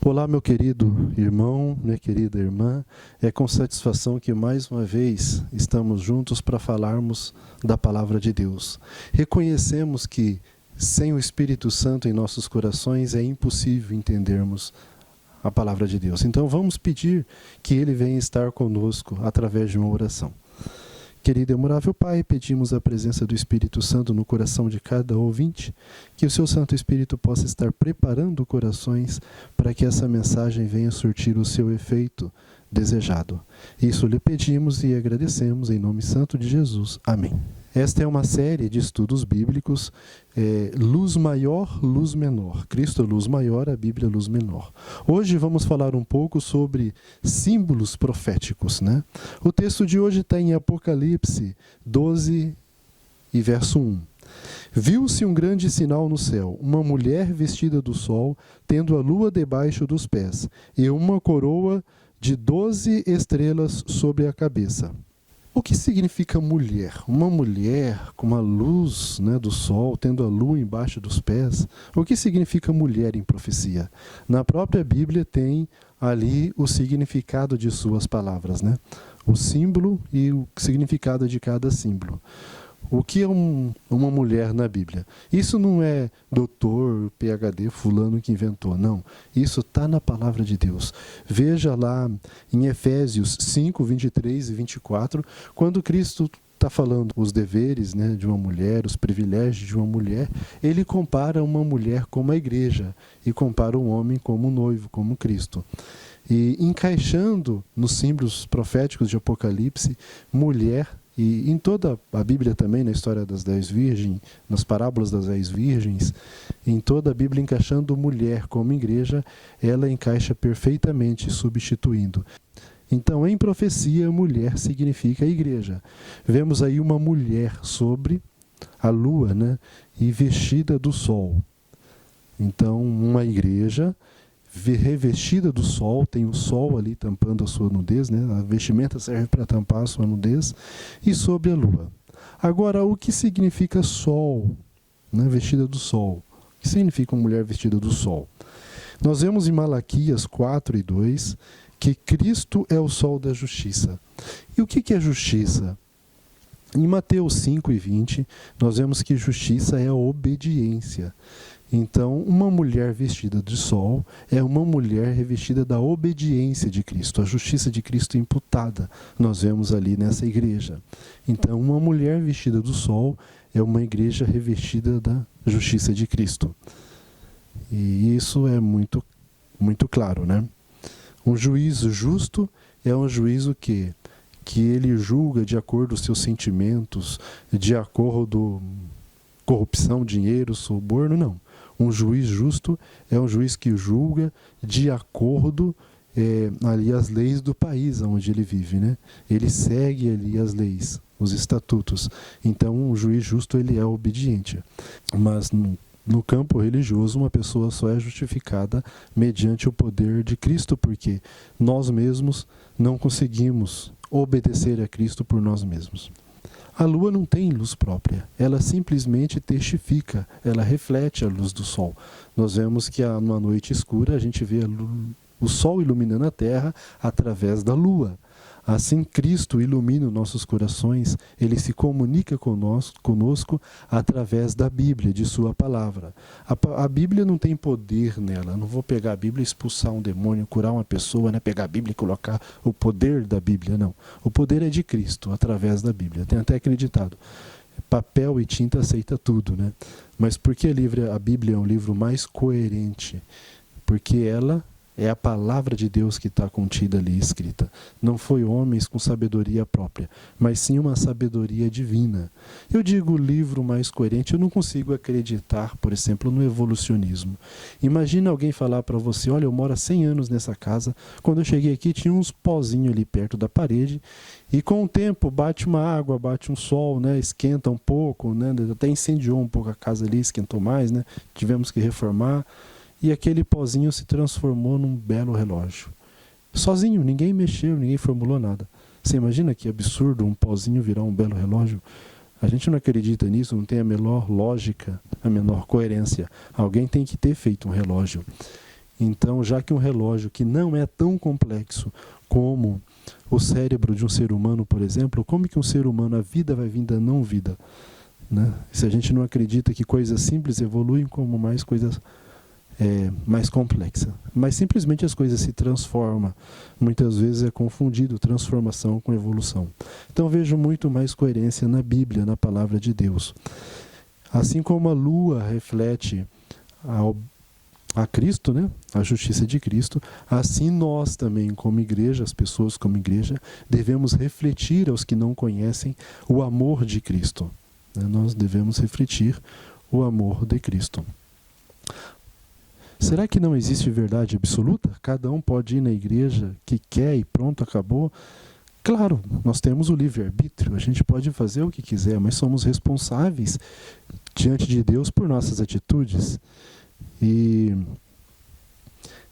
Olá, meu querido irmão, minha querida irmã. É com satisfação que mais uma vez estamos juntos para falarmos da Palavra de Deus. Reconhecemos que sem o Espírito Santo em nossos corações é impossível entendermos a Palavra de Deus. Então vamos pedir que Ele venha estar conosco através de uma oração. Querido e amorável Pai, pedimos a presença do Espírito Santo no coração de cada ouvinte, que o seu Santo Espírito possa estar preparando corações para que essa mensagem venha surtir o seu efeito desejado. Isso lhe pedimos e agradecemos em nome santo de Jesus. Amém. Esta é uma série de estudos bíblicos, luz maior, luz menor. Cristo é luz maior, a Bíblia é luz menor. Hoje vamos falar um pouco sobre símbolos proféticos, né? O texto de hoje está em Apocalipse 12 e verso 1. Viu-se um grande sinal no céu, uma mulher vestida do sol, tendo a lua debaixo dos pés, e uma coroa de 12 estrelas sobre a cabeça. O que significa mulher? Uma mulher com uma luz, né, do sol, tendo a lua embaixo dos pés. O que significa mulher em profecia? Na própria Bíblia tem ali o significado de suas palavras, né? O símbolo e o significado de cada símbolo. O que é uma mulher na Bíblia? Isso não é doutor, PhD, fulano que inventou, não. Isso está na palavra de Deus. Veja lá em Efésios 5, 23 e 24, quando Cristo está falando os deveres, né, de uma mulher, os privilégios de uma mulher, ele compara uma mulher como a igreja e compara um homem como um noivo, como Cristo. E encaixando nos símbolos proféticos de Apocalipse, mulher. E em toda a Bíblia também, na história das 10 virgens, nas parábolas das 10 virgens, em toda a Bíblia encaixando mulher como igreja, ela encaixa perfeitamente, substituindo. Então, em profecia, mulher significa igreja. Vemos aí uma mulher sobre a lua, né, e vestida do sol. Então, uma igreja revestida do sol, tem o sol ali tampando a sua nudez, né? A vestimenta serve para tampar a sua nudez, e sobre a lua. Agora, o que significa sol, né? Vestida do sol? O que significa uma mulher vestida do sol? Nós vemos em Malaquias 4 e 2 que Cristo é o sol da justiça. E o que é justiça? Em Mateus 5 e 20, nós vemos que justiça é a obediência. Então, uma mulher vestida de sol é uma mulher revestida da obediência de Cristo, a justiça de Cristo imputada, nós vemos ali nessa igreja. Então, uma mulher vestida do sol é uma igreja revestida da justiça de Cristo. E isso é muito, muito claro, né? Um juízo justo é um juízo que ele julga de acordo com os seus sentimentos, de acordo com corrupção, dinheiro, suborno, não. Um juiz justo é um juiz que julga de acordo ali as leis do país onde ele vive, né? Ele segue ali as leis, os estatutos. Então, um juiz justo ele é obediente. Mas no campo religioso, uma pessoa só é justificada mediante o poder de Cristo, porque nós mesmos não conseguimos obedecer a Cristo por nós mesmos. A lua não tem luz própria, ela simplesmente testifica, ela reflete a luz do sol. Nós vemos que numa noite escura a gente vê o sol iluminando a terra através da lua. Assim Cristo ilumina os nossos corações, Ele se comunica conosco através da Bíblia, de sua palavra. A Bíblia não tem poder nela. Eu não vou pegar a Bíblia e expulsar um demônio, curar uma pessoa, né? Pegar a Bíblia e colocar o poder da Bíblia, não. O poder é de Cristo, através da Bíblia. Tem até acreditado. Papel e tinta aceita tudo, né? Mas por que a Bíblia é um livro mais coerente? Porque ela é a palavra de Deus que está contida ali, escrita. Não foi homens com sabedoria própria, mas sim uma sabedoria divina. Eu digo livro mais coerente, eu não consigo acreditar, por exemplo, no evolucionismo. Imagina alguém falar para você, olha, eu moro há 100 anos nessa casa, quando eu cheguei aqui tinha uns pozinhos ali perto da parede, e com o tempo bate uma água, bate um sol, né, esquenta um pouco, né, até incendiou um pouco a casa ali, esquentou mais, né, tivemos que reformar. E aquele pozinho se transformou num belo relógio. Sozinho, ninguém mexeu, ninguém formulou nada. Você imagina que absurdo um pozinho virar um belo relógio? A gente não acredita nisso, não tem a menor lógica, a menor coerência. Alguém tem que ter feito um relógio. Então, já que um relógio que não é tão complexo como o cérebro de um ser humano, por exemplo, como que um ser humano, a vida vai vir da não vida? Né? Se a gente não acredita que coisas simples evoluem como mais coisas mais complexas. Mas simplesmente as coisas se transformam. Muitas vezes é confundido transformação com evolução. Então vejo muito mais coerência na Bíblia, na palavra de Deus. Assim como a lua reflete a Cristo, né? A justiça de Cristo, assim nós também, como igreja, as pessoas como igreja, devemos refletir aos que não conhecem o amor de Cristo. Nós devemos refletir o amor de Cristo. Será que não existe verdade absoluta? Cada um pode ir na igreja que quer e pronto, acabou? Claro, nós temos o livre-arbítrio, a gente pode fazer o que quiser, mas somos responsáveis diante de Deus por nossas atitudes. E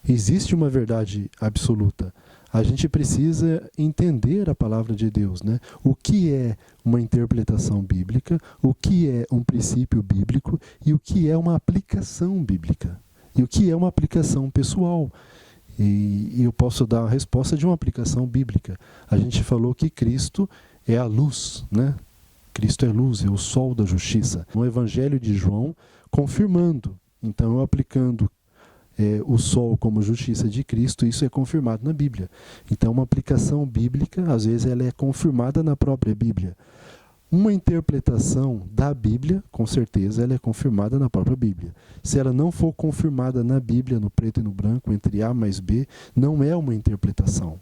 existe uma verdade absoluta. A gente precisa entender a palavra de Deus, né? O que é uma interpretação bíblica, o que é um princípio bíblico e o que é uma aplicação bíblica. E o que é uma aplicação pessoal. E eu posso dar a resposta de uma aplicação bíblica. A gente falou que Cristo é a luz, né? Cristo é luz, é o sol da justiça. No Evangelho de João, confirmando. Então, eu aplicando o sol como justiça de Cristo, isso é confirmado na Bíblia. Então, uma aplicação bíblica, às vezes, ela é confirmada na própria Bíblia. Uma interpretação da Bíblia, com certeza, ela é confirmada na própria Bíblia. Se ela não for confirmada na Bíblia, no preto e no branco, entre A mais B, não é uma interpretação.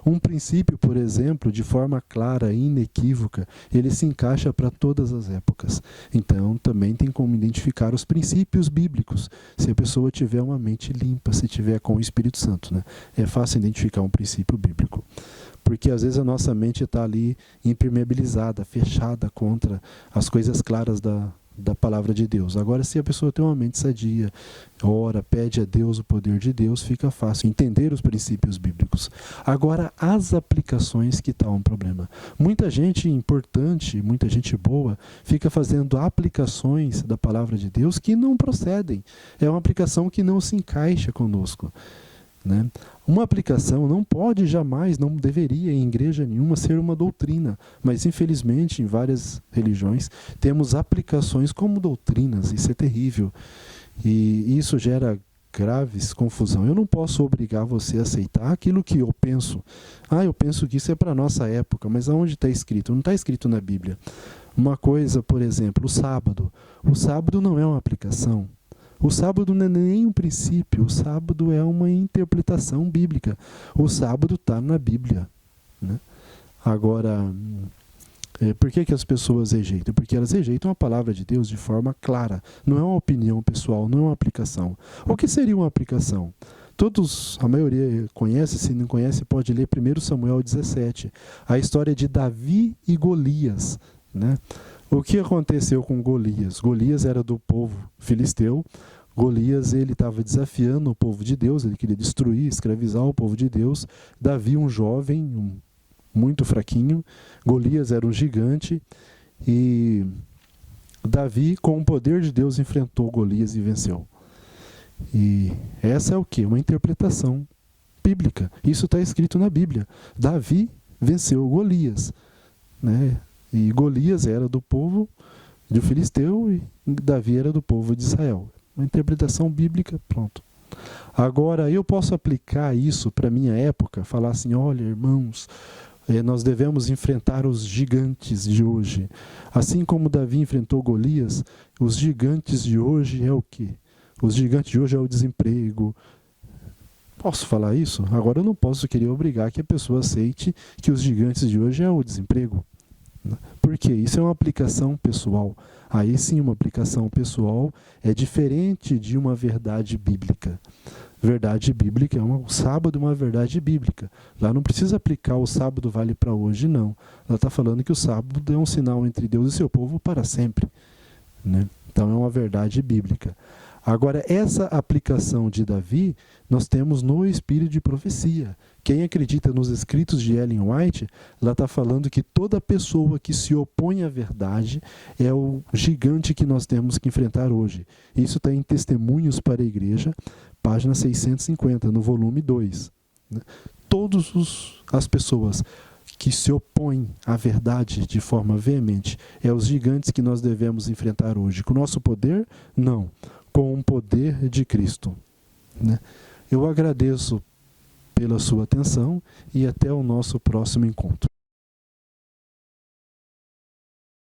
Um princípio, por exemplo, de forma clara e inequívoca, ele se encaixa para todas as épocas. Então, também tem como identificar os princípios bíblicos, se a pessoa tiver uma mente limpa, se tiver com o Espírito Santo, né? É fácil identificar um princípio bíblico. Porque às vezes a nossa mente está ali impermeabilizada, fechada contra as coisas claras da palavra de Deus. Agora, se a pessoa tem uma mente sadia, ora, pede a Deus o poder de Deus, fica fácil entender os princípios bíblicos. Agora, as aplicações que está um problema. Muita gente importante, muita gente boa, fica fazendo aplicações da palavra de Deus que não procedem. É uma aplicação que não se encaixa conosco. Né? Uma aplicação não pode jamais, não deveria em igreja nenhuma ser uma doutrina, mas infelizmente em várias religiões temos aplicações como doutrinas, isso é terrível e isso gera graves confusão. Eu não posso obrigar você a aceitar aquilo que eu penso. Eu penso que isso é para a nossa época, mas aonde está escrito? Não está escrito na Bíblia. Uma coisa, por exemplo, o sábado. O sábado não é uma aplicação. O sábado não é nem um princípio, o sábado é uma interpretação bíblica. O sábado está na Bíblia. Né? Agora, por que as pessoas rejeitam? Porque elas rejeitam a palavra de Deus de forma clara. Não é uma opinião pessoal, não é uma aplicação. O que seria uma aplicação? Todos, a maioria conhece, se não conhece pode ler 1 Samuel 17. A história de Davi e Golias, né? O que aconteceu com Golias? Golias era do povo filisteu. Golias, ele estava desafiando o povo de Deus, ele queria destruir, escravizar o povo de Deus. Davi, um jovem, muito fraquinho. Golias era um gigante. E Davi, com o poder de Deus, enfrentou Golias e venceu. E essa é o quê? Uma interpretação bíblica. Isso está escrito na Bíblia. Davi venceu Golias, né? E Golias era do povo do filisteu e Davi era do povo de Israel. Uma interpretação bíblica, pronto. Agora, eu posso aplicar isso para a minha época, falar assim, olha, irmãos, nós devemos enfrentar os gigantes de hoje. Assim como Davi enfrentou Golias, os gigantes de hoje é o quê? Os gigantes de hoje é o desemprego. Posso falar isso? Agora eu não posso querer obrigar que a pessoa aceite que os gigantes de hoje é o desemprego. Por quê? Isso é uma aplicação pessoal. Aí sim, uma aplicação pessoal é diferente de uma verdade bíblica. Verdade bíblica o sábado é uma verdade bíblica. Lá não precisa aplicar o sábado vale para hoje, não. Ela está falando que o sábado é um sinal entre Deus e seu povo para sempre. Né? Então é uma verdade bíblica. Agora, essa aplicação de Davi, nós temos no espírito de profecia. Quem acredita nos escritos de Ellen White, ela está falando que toda pessoa que se opõe à verdade é o gigante que nós temos que enfrentar hoje. Isso está em Testemunhos para a Igreja, página 650, no volume 2. Né? Todas as pessoas que se opõem à verdade de forma veemente, é os gigantes que nós devemos enfrentar hoje. Com o nosso poder? Não. Com o poder de Cristo. Né? Eu agradeço pela sua atenção e até o nosso próximo encontro.